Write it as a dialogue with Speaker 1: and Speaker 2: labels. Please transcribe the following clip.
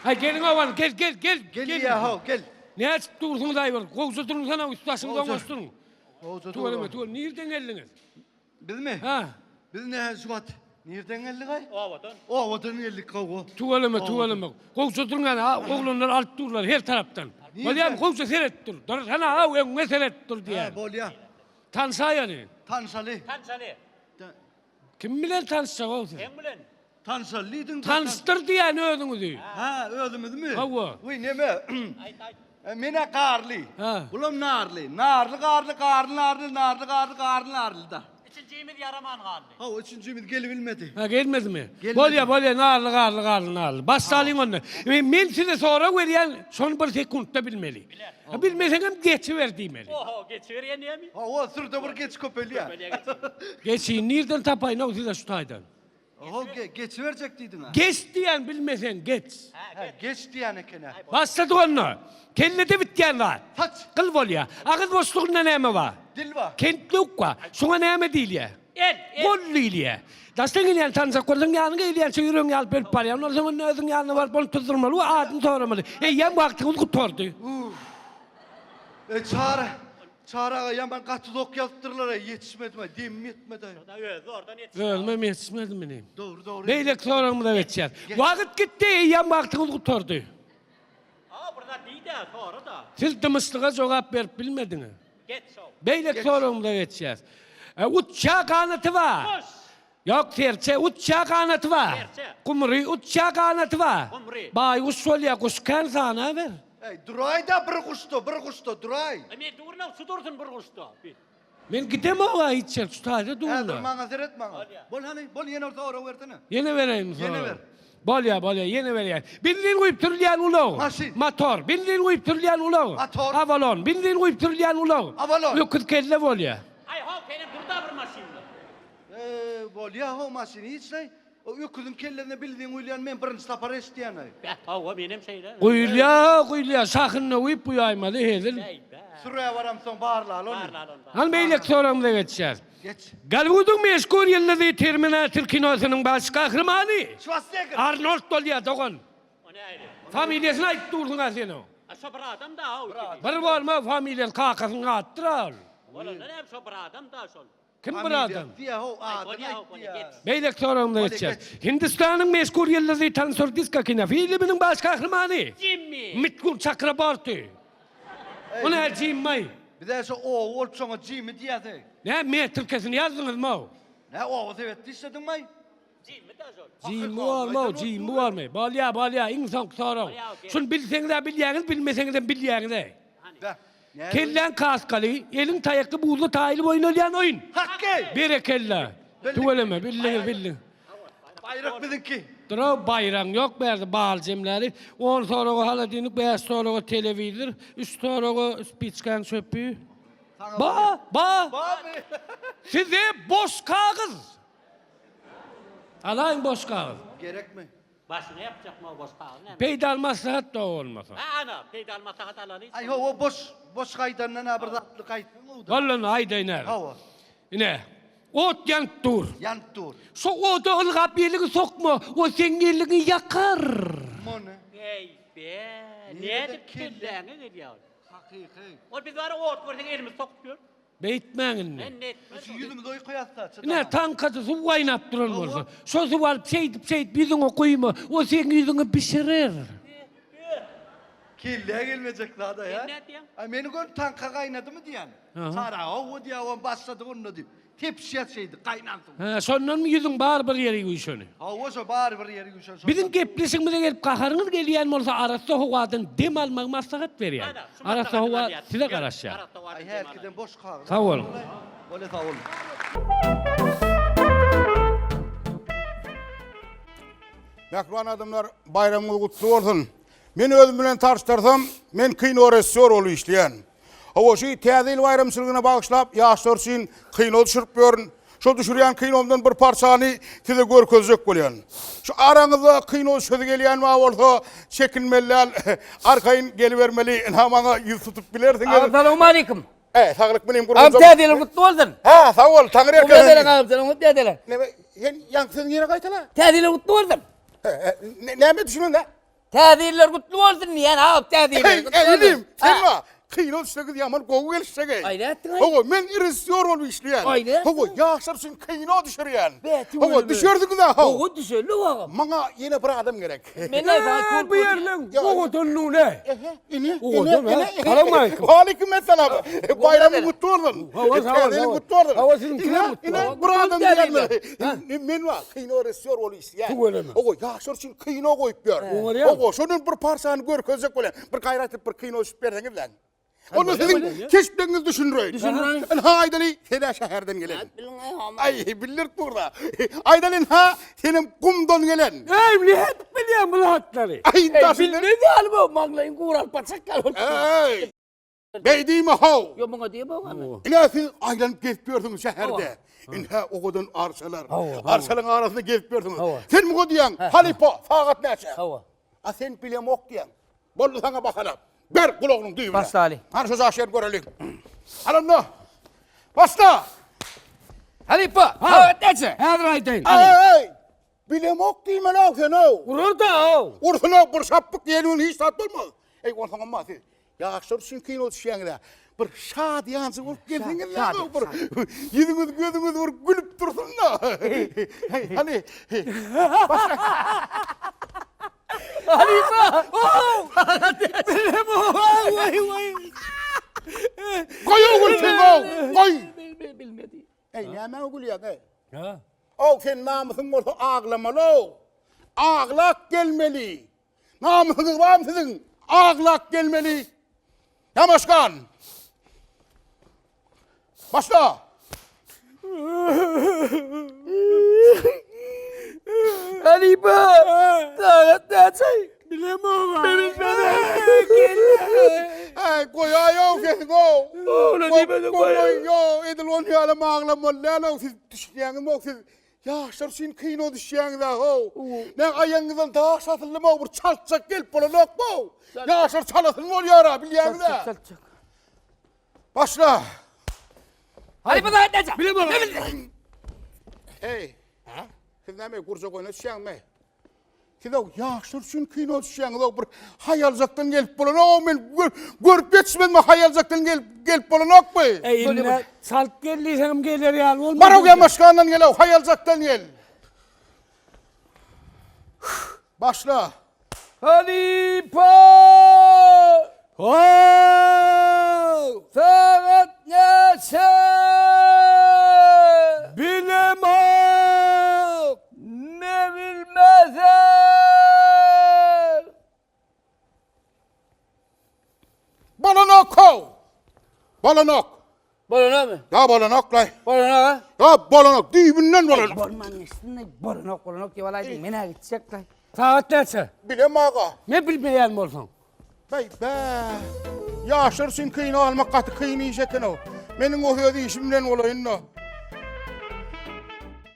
Speaker 1: Hay gelin avan gel.
Speaker 2: Gel ya ho gel.
Speaker 1: Ne açıp dursun dayı Kovsa durun sana ustasından koşturun.
Speaker 2: Kovsa
Speaker 1: Tuvaleme tuval. Nereden geldiniz?
Speaker 2: Biz mi?
Speaker 1: Ha.
Speaker 2: Biz ne suat? Nereden geldik ay?
Speaker 3: Ovatan.
Speaker 2: Ovatan geldik kavga.
Speaker 1: Tuvaleme. Kovsa durun ha. Oğlanlar alt dururlar her taraftan. Valyam kovsa seyret dur. Dur sana ha önüne seyret dur diye.
Speaker 2: Ha bol ya.
Speaker 1: Tansa yani.
Speaker 2: Tansalı.
Speaker 3: Tansali.
Speaker 1: Kim bilen tansa kovsa?
Speaker 3: En bilen.
Speaker 2: Tansalıydın.
Speaker 1: Tanstır diye ne ödünü diyor.
Speaker 2: Ha öldü mü?
Speaker 1: Hava.
Speaker 2: Uy ne mi?
Speaker 3: Ay tay.
Speaker 2: Mene karlı.
Speaker 1: Ha.
Speaker 2: Bulam narlı. Narlı karlı da.
Speaker 3: İkincimiz yaraman kaldı.
Speaker 2: Ha o üçüncümüz gelebilmedi.
Speaker 1: Ha gelmedi mi?
Speaker 2: Gelmedi.
Speaker 1: Bolya narlı. Başlayın onu. Ben size sonra veriyen son bir sekundda bilmeli. Ha bilmesem geçiver demeli.
Speaker 3: Oho geçiyor ya niye mi?
Speaker 2: Ha o sırda bir geç köpeli ya.
Speaker 3: Böyle geçiyor.
Speaker 1: Geçin nereden tapayın o size şu taydan.
Speaker 2: Oho geç verecektiydin ha.
Speaker 1: Geç diyen bilmesen geç.
Speaker 2: Ha geç diyene kene.
Speaker 1: Başladı onu. Kellede bitken var.
Speaker 2: Haç.
Speaker 1: Kıl bolya. Ağız boşluğunda neyme var?
Speaker 2: Dil var.
Speaker 1: Kentlik var. Şuna neyme değil ya.
Speaker 3: En.
Speaker 1: Gollu değil ya. Dastan gelen tanısak koydun yanına gelen çığırın yal bölüp var ya. Ondan sonra özün yanına var bunu tuzdurmalı. O adını soramalı. Yem vakti kutordu.
Speaker 2: Çağıra ya ben katı dok yaptırırlar yetişmedi mi? Dem yetmedi.
Speaker 3: Oradan yetişiyor.
Speaker 1: Ölmem yetişmedi benim.
Speaker 2: Doğru.
Speaker 1: Beylek soramı da geçer. Vakit gitti, yem vakti kutordu.
Speaker 3: Aa burada değil de sonra da.
Speaker 1: Siz dımışlığa cevap verip bilmediniz.
Speaker 3: Geç o.
Speaker 1: Beylek soramı da geçer. Uçağı kanatı var.
Speaker 3: Koş.
Speaker 1: Yok serçe, uçağı kanatı var.
Speaker 3: Serçe.
Speaker 1: Kumri, uçağı kanatı var.
Speaker 3: Kumri.
Speaker 1: Bay usul ya kuşkan sana ver.
Speaker 2: Duray da bir kuştu duray.
Speaker 3: Emi durna su dursun bir kuşta.
Speaker 1: Ben gidemem o içer tutaydı
Speaker 2: Ha
Speaker 1: durma.
Speaker 2: durmana seyret bana. Bol yine orta versene.
Speaker 1: Yine vereyim sonra.
Speaker 2: Yine ver.
Speaker 1: Bolya yine vereyim. Bildiğin uyup türleyen ulağı.
Speaker 2: Maşin.
Speaker 1: Motor. Bildiğin uyup türleyen ulağı.
Speaker 2: Motor.
Speaker 1: Avalon. Bildiğin uyup türleyen ulağı.
Speaker 2: Avalon.
Speaker 1: Yok kız kelle bolya.
Speaker 3: Ay ha benim burada bir maşinle.
Speaker 2: Bol ya ho masini hiç ne? O öküzün kellerine bildiğin uylayan men birinci tapar isteyen ay.
Speaker 3: Ha o benim şeyle.
Speaker 1: Kuyulya. Sakın ne uyup bu yaymadı hedir.
Speaker 3: Şey be.
Speaker 2: Sıraya varam son bağırlar onu.
Speaker 3: Varlar onda.
Speaker 1: Al meylek soramda geçer.
Speaker 2: Geç.
Speaker 1: Galvudun meşgul yıllığı Terminator kinosunun baş kahramanı.
Speaker 2: Schwarzenegger.
Speaker 1: Arnold Dolya Dogon.
Speaker 3: O ne ayrı?
Speaker 1: Familyasına ait durdun ha sen o.
Speaker 3: Sobra adam da o.
Speaker 1: Bir var mı familyan kakasını attırar.
Speaker 3: Valla ne hem sobra adam da son.
Speaker 1: Kim bir adam?
Speaker 2: Diye ho
Speaker 3: Ay,
Speaker 2: adın
Speaker 3: o
Speaker 2: ay
Speaker 3: geç.
Speaker 2: diye.
Speaker 1: Beylek soramda
Speaker 2: Hadi
Speaker 1: geçer.
Speaker 2: geç.
Speaker 1: Hindistan'ın meşgul yıldızı Tansur Diskakina filminin baş kahramanı.
Speaker 3: Jimmy.
Speaker 1: Mitkul Chakrabarti. O ne Jim May?
Speaker 2: Bir de o sonra Jimmy diye de.
Speaker 1: Ne me Türkçesini yazdınız mı o?
Speaker 2: Ne o evet istedin mi?
Speaker 3: Jimmy da son.
Speaker 1: Jim var mı? Jim var mı? Balya insan sorum. Şunu bilseniz de bilyeniz bilmeseniz de bilyeniz de.
Speaker 2: Da.
Speaker 1: Kellen kaskalı, elin tayaklı buğulu taylı oynayan oyun.
Speaker 2: Hakkı.
Speaker 1: Bir kella. Tuvaleme bildin.
Speaker 2: Bayrak bizimki.
Speaker 1: Dura bayram yok berdi bağlı cemleri. 10 sonra o haladinik, 5 sonra o televizör, 3 sonra o spiçkan çöpü. Ba.
Speaker 2: Abi.
Speaker 1: Size boş kağıt. Alayım boş kağıt.
Speaker 2: Gerek mi?
Speaker 3: Başını yapacak mı o boş kağıt? Ne?
Speaker 1: Peydal maslahat da olmasa.
Speaker 3: Ha ana. Peydal masahat alanı.
Speaker 2: Ay ho o boş kaydanla ne bir tatlı kaydı.
Speaker 1: Vallahi hayda iner.
Speaker 2: Hava.
Speaker 1: Ne? Ot yan dur.
Speaker 2: Yan dur.
Speaker 1: Şu oda ılgap yelini sokma. O sen yelini yakar.
Speaker 2: Mone.
Speaker 3: Ey be.
Speaker 2: Niye
Speaker 3: Ne
Speaker 2: de
Speaker 3: edip
Speaker 2: kirli?
Speaker 3: kirleğine gidiyor.
Speaker 2: Hakiki.
Speaker 3: O biz var ot verdik elimiz sokuyor.
Speaker 1: Beytmenin ne?
Speaker 3: Ben ne etmez.
Speaker 2: Şu yüzümüzü oy koyarsa.
Speaker 1: Ne tankatı su kaynap durulmursa. Şu su var şeydip yüzüne koyma. O senin yüzünü pişirir.
Speaker 2: Kirliye gelmeyecek daha da ya.
Speaker 3: Ne diyorsun?
Speaker 2: Ay beni gör tanka kaynadı mı diyen.
Speaker 1: Aha.
Speaker 2: Sara o diye o başladı onu diyor. Tepsiye şeydi kaynandı.
Speaker 1: Ha, sondan mı yüzün bağır bir yere koyuş onu?
Speaker 2: Ha o so bari bir yere gülşen.
Speaker 1: Bizim geplisin bize gelip kaharınız geliyen olsa arası huvadan dem almak maslahat ver yani. Arası huva size karışacak.
Speaker 2: Ay herkeden boş kaldı.
Speaker 1: Sağ olun.
Speaker 2: Böyle sağ olun.
Speaker 4: Mehriban adamlar bayramınız kutlu olsun. Men özüm bilen tartıştırsam, men kino rejissör olu işleyen. O şu tezil bayramçılığına bağışlap, yaşlar için kino düşürüp görün. Şu düşürüyen kinomdan bir parçanı size görkezecek bolyan. Şu aranızda kino düşürü geliyen ma olsa çekinmeliler, arkayın gelivermeli, namana yüz tutup bilirsiniz.
Speaker 5: Assalamu alaikum.
Speaker 4: Sağlık benim kurban.
Speaker 5: Am tediler kutlu olsun.
Speaker 4: Ha, sağ ol, tanrı
Speaker 5: Tediler
Speaker 4: erken.
Speaker 5: am selam tediler.
Speaker 4: Ne, yansın yine kaytala.
Speaker 5: Tediler kutlu olsun.
Speaker 4: Ne mi düşünün de?
Speaker 5: Täzirler kutlu bolsun diýen hap täzirler.
Speaker 4: Elim, sen va. Kıyno işlegi yaman gowu gelişege.
Speaker 5: Ayda ettin ay.
Speaker 4: Ogo men irisyor ol işleyen.
Speaker 5: Ayda.
Speaker 4: Ogo yaşarsın kıyno düşürüyen.
Speaker 5: Beti
Speaker 4: Ogo
Speaker 5: öyle.
Speaker 4: düşürdük da.
Speaker 5: Oğul düşerli oğam.
Speaker 4: Mana yine bir adam gerek.
Speaker 5: Men ayfa kul
Speaker 1: Bu yerlen oğutunluğu ne?
Speaker 4: İni,
Speaker 1: Aleyküm.
Speaker 4: Aleyküm selam. Bayramı kutlu olsun.
Speaker 1: Hava,
Speaker 4: Tedeli
Speaker 1: hava.
Speaker 4: kutlu olsun.
Speaker 1: Hava sizinkine mutlu.
Speaker 4: Bir adam diyenler. Men var kıyno irisyor ol işleyen.
Speaker 1: Tu öyle mi?
Speaker 4: Ogo yaşarsın kıyno koyup gör.
Speaker 1: Oğul
Speaker 4: Ogo şunun bir parçanı gör közek bilen. Bir gayret bir kıyno işip berdiňiz lan. Onu
Speaker 1: böyle
Speaker 4: sizin
Speaker 1: ya.
Speaker 4: keşfleriniz düşünürüz.
Speaker 5: Düşünürüz.
Speaker 4: Ha Aydali, sene şehirden gelen.
Speaker 5: Bilin ay hama.
Speaker 4: Ay bilir burada. Aydalin ha senin kumdan gelen.
Speaker 1: Evlilik biliyor bu hatları.
Speaker 4: Ay taşın.
Speaker 5: Bilmedi albo maglayın kural paçaklar.
Speaker 4: Ay. Beydimi hav.
Speaker 5: Yo bana diye bakalım.
Speaker 4: İlahi aydan gezipiyordunuz şehirde. İnha o kadar arsalar. Arsaların arasında gezipiyordunuz. Sen mi o diyen? Halipa, fakat neçe?
Speaker 5: Hava.
Speaker 4: A sen bilem ok diyen. Bollu sana bakalım. Ber kulağının düğümüne.
Speaker 5: Başla Ali.
Speaker 4: Her söz aşer görelim. Alın da. Başla.
Speaker 5: Hadi pa. Hava etçe.
Speaker 1: Her aydan.
Speaker 4: Ay. Bilem ok değil mi lan sen o?
Speaker 1: Urur da o.
Speaker 4: Urfuna bir sapık diyenin hiç tat olmaz. Ey on sana mı? Ya akşam sin kino şengde. Bir şad yansın olup geldin lan. Yüzünüz gözünüz bir gülüp dursun da. Hani
Speaker 5: Hadi pa.
Speaker 1: Vay vay.
Speaker 4: koy o gülsün o. Koy.
Speaker 5: Bilmedi.
Speaker 4: Ey ne hemen o gülüyor ey.
Speaker 1: Ha.
Speaker 4: O sen namusun olsa ağlamalı. Ağlak gelmeli. Namusunuz var mı sizin? Ağlak gelmeli. Ya başkan. Başla.
Speaker 5: Hadi pa. Saat etçe.
Speaker 1: Bilem o var.
Speaker 4: Ay koy ayol kesin o.
Speaker 5: Oğlum demedim
Speaker 4: koy. Yo edil on yalım ağlamalı. Lan siz düşünüyorsunuz mu siz? Ya şarşın kıyno düşüyorsunuz da o. Ne ayağınızdan daha satıldı mı? Bir çalçak gelip bana yok mu? Ya şar çalasın mı oluyor ha biliyorsunuz da. Başla.
Speaker 5: Hadi pa saat etçe.
Speaker 1: Bilem o var.
Speaker 4: Hey. Siz ne mi kursa koyuna düşüyorsunuz mu? Siz o yaşlar için kıyno düşüyorsunuz o bir hayalcaktan gelip bana o men görüp geçmez mi hayalcaktan gelip bana yok mu?
Speaker 1: Eğinle salt geldiysem gelir yani. Olmaz.
Speaker 4: Bana uyan başkandan gel o hayalcaktan gel. Başla.
Speaker 5: Hadi pa.
Speaker 1: Oh!
Speaker 5: Saat neçe?
Speaker 1: Bilem o.
Speaker 5: Ne bilmezler.
Speaker 4: Balanok kov. Balanok.
Speaker 5: Bana ne mi?
Speaker 4: Ya balanok lay.
Speaker 5: Bana ne?
Speaker 4: Ya balanok düğümünden balanok.
Speaker 5: Bormanın üstünde boranok diye valaydın. Mene gidecek lan.
Speaker 1: Saat neçe?
Speaker 4: Bilem ağa.
Speaker 1: Ne bilmeyen mi olsun?
Speaker 4: Bey be. Yaşarsın kıyını almak katı kıyını işekin o. Benim o hıyada işimden olayın o.